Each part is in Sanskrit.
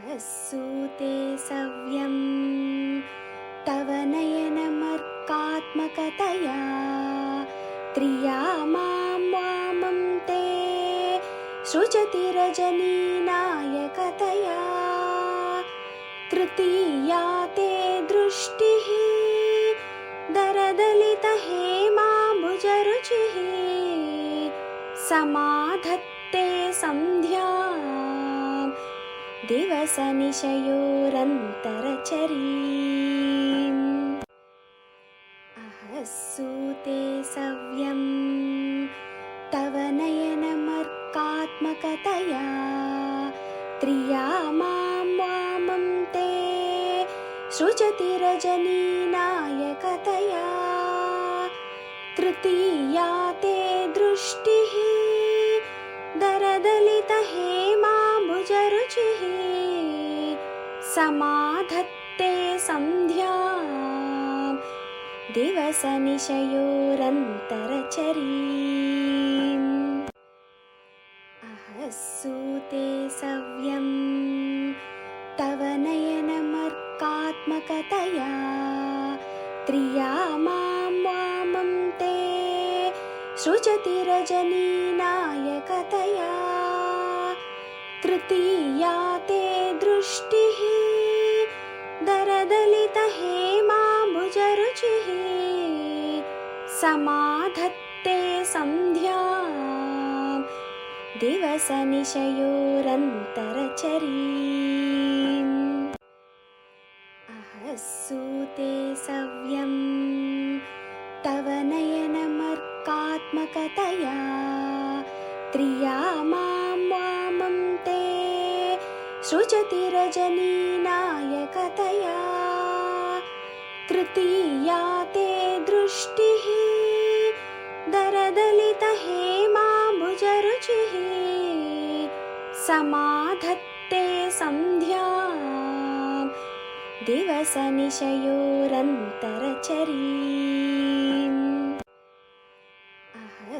सूते सव्यं तव नयनमर्कात्मकतया त्रिया मां वामं ते सृजति रजनीनायकतया तृतीया ते दृष्टिः दरदलितहेमाम्बुजरुचिः समाधत्ते सन्ध्याम् दिवसनिशयोरन्तरचरीम् सूते सव्यं तव नयनमर्कात्मकतया त्रिया मां वामं ते सृजति रजनीनायकतया तृतीया ते दृष्टिः दरदलितहेमाम्बुजरुचिः समाधत्ते सन्ध्याम् दिवसनिशयोरन्तरचरीम् सूते सव्यं तव नयनमर्कात्मकतया त्रिया मां वामं ते सृजति रजनीनायकतया तृतीया ते दृष्टिः दरदलितहेमाम्बुजरुचिः समाधत्ते सन्ध्याम् दिवसनिशयोरन्तरचरीम् सूते सव्यं तव नयनमर्कात्मकतया त्रिया मां वामं ते सृजति रजनीनायकतया तृतीया ते दृष्टिः दरदलितहेमाम्बुजरुचिः समाधत्ते सन्ध्याम् दिवसनिशयोरन्तरचरीम्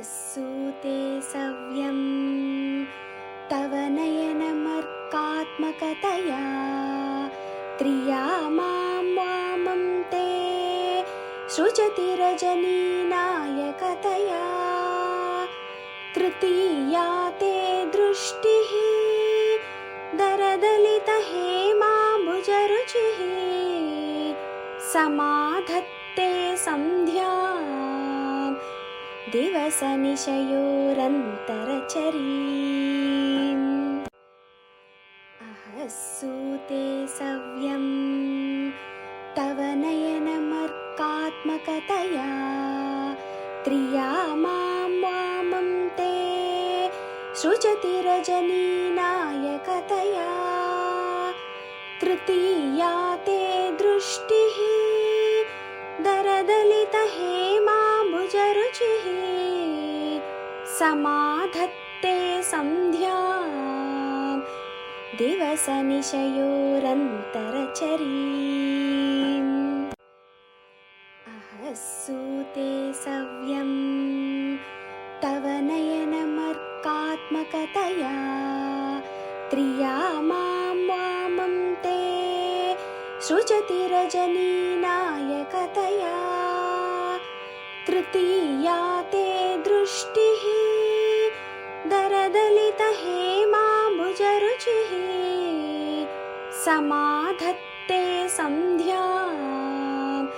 सूते सव्यं तव नयनमर्कात्मकतया त्रिया मां वामं ते सृजति रजनीनायकतया तृतीया ते दृष्टिः दरदलितहेमाम्बुजरुचिः समाधत्ते सन्ध्याम् दिवसनिशयोरन्तरचरीम् सूते सव्यं तव नयनमर्कात्मकतया त्रिया मां वामं ते सृजति रजनीनायकतया तृतीया ते दृष्टिः दरदलितहेमाम्बुजरुचिः समाधत्ते सन्ध्याम् दिवसनिशयोरन्तरचरीम् सूते सव्यं तव नयनमर्कात्मकतया त्रिया मां वामं ते सृजति रजनीनायकतया तृतीया ते दृष्टिः दरदलितहेमाम्बुजरुचिः समाधत्ते सन्ध्याम्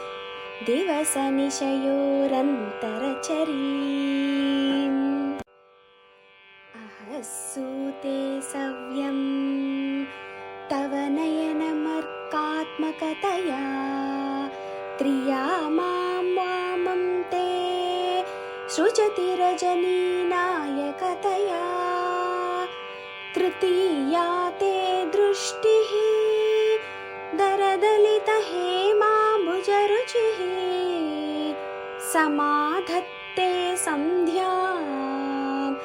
दिवसनिशयोरन्तरचरीम् सूते सव्यं तव नयनमर्कात्मकतया त्रिया मां वामं ते सृजति रजनीनायकतया तृतीया ते दृष्टिः दरदलितहेमाम्बुजरुचिः समाधत्ते सन्ध्याम्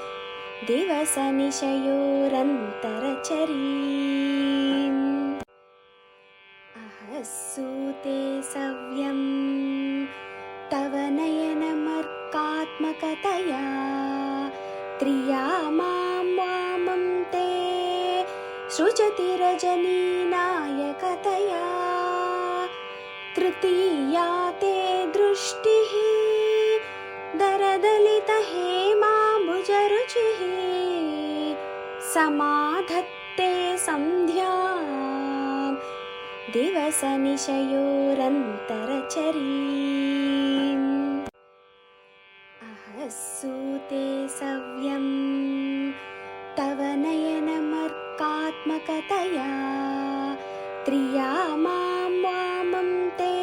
दिवसनिशयोरन्तरचरीम् सूते सव्यं तव नयनमर्कात्मकतया त्रिया मां वामं ते सृजति रजनीनायकतया तृतीया ते दृष्टिः दरदलितहेमाम्बुजरुचिः समाधत्ते सन्ध्याम् दिवसनिशयोरन्तरचरीम् अहस्सूते सव्यं तव नयनमर्कात्मकतया त्रिया मां वामं ते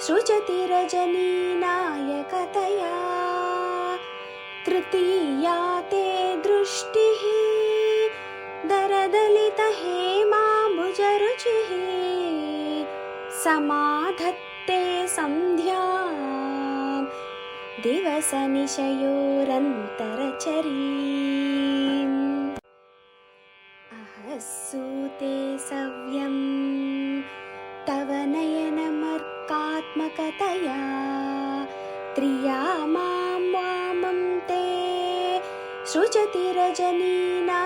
सृजति रजनीनायकतया तृतीया ते दृष्टिः दरदलितहेमाम्बुजरुचिः समाधत्ते सन्ध्याम् दिवसनिशयोरन्तरचरीम् अहस्सूते सव्यं तव नयनमर्कात्मकतया त्रिया मां वामं ते सृजति रजनीनायकतया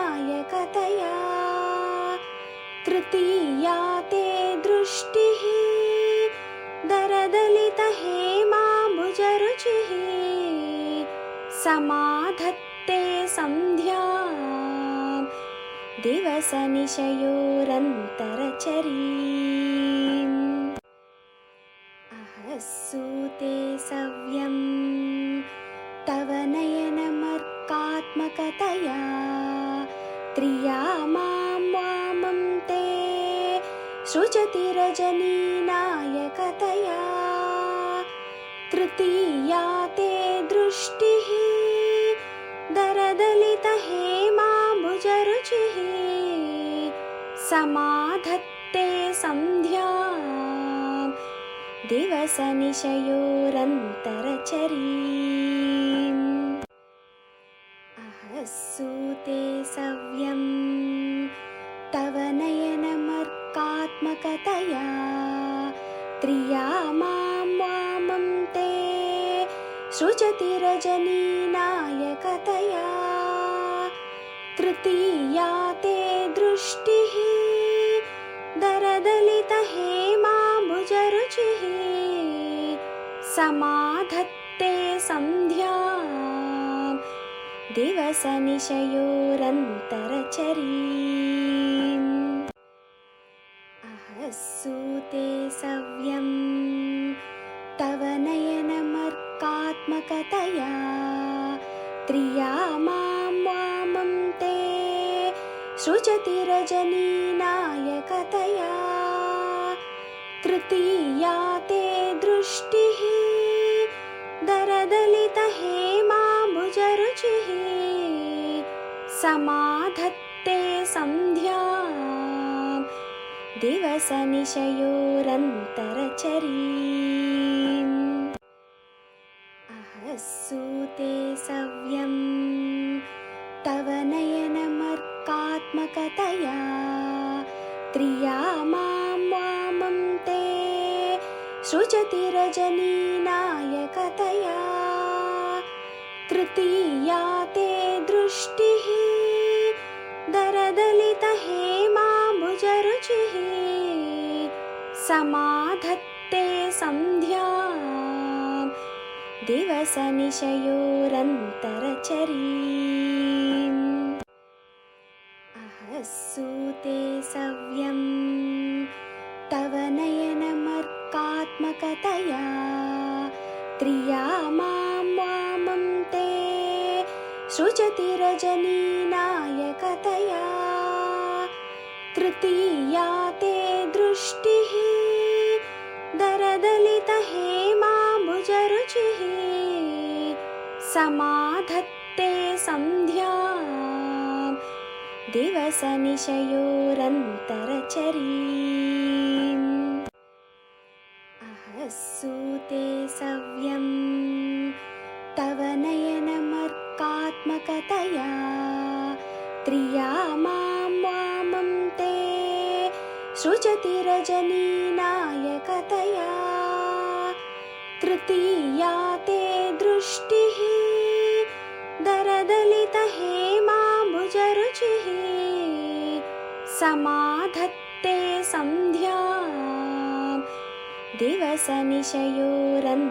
तृतीया ते दृष्टिः दरदलितहेमाम्बुजरुचिः समाधत्ते सन्ध्याम् दिवसनिशयोरन्तरचरीम् अहस्सूते सव्यं तव नयनमर्कात्मकतया त्रिया मां वामं ते सृजति रजनीनायकतया तृतीया ते दृष्टिः दरदलितहेमाम्बुजरुचिः समाधत्ते सन्ध्याम् दिवसनिशयोरन्तरचरीम् अहस्सूते सव्यं तव नयनमर्कात्मकतया त्रिया मां वामं ते सृजति रजनीनायकतया तृतीया ते दृष्टिः दरदलितहेमाम्बुजरुचिः समाधत्ते सन्ध्याम् दिवसनिशयोरन्तरचरीम् अहस्सूते सव्यं तव नयनमर्कात्मकतया त्रिया मां वामं ते सृजति रजनीनायकतया तृतीया ते दृष्टिः दरदलितहेमाम्बुजरुचिः समाधत्ते सन्ध्याम् दिवसनिशयोरन्तरचरीम् अहस्सूते सव्यं तव नयनमर्कात्मकतया त्रिया मां वामं ते सृजति रजनीनायकतया तृतीया ते दृष्टिः दरदलितहेमाम्बुजरुचिः समाधत्ते सन्ध्याम् दिवसनिशयोरन्तरचरीम् अहस्सूते सव्यं तव नयनमर्कात्मकतया त्रिया मां वामं ते सृजति रजनीनायकतया तृतीया ते दृष्टिः दरदलितहेमाम्बुजरुचिः समाधत्ते सन्ध्याम् दिवसनिशयोरन्तरचरीम् अहस्सूते सव्यं तव नयनमर्कात्मकतया त्रिया मां वामं ते सृजति रजनीनायकतया तृतीया ते दृष्टिः दरदलितहेमाम्बुजरुचिः समाधत्ते सन्ध्यां दिवसनिशयोरन्तराळम्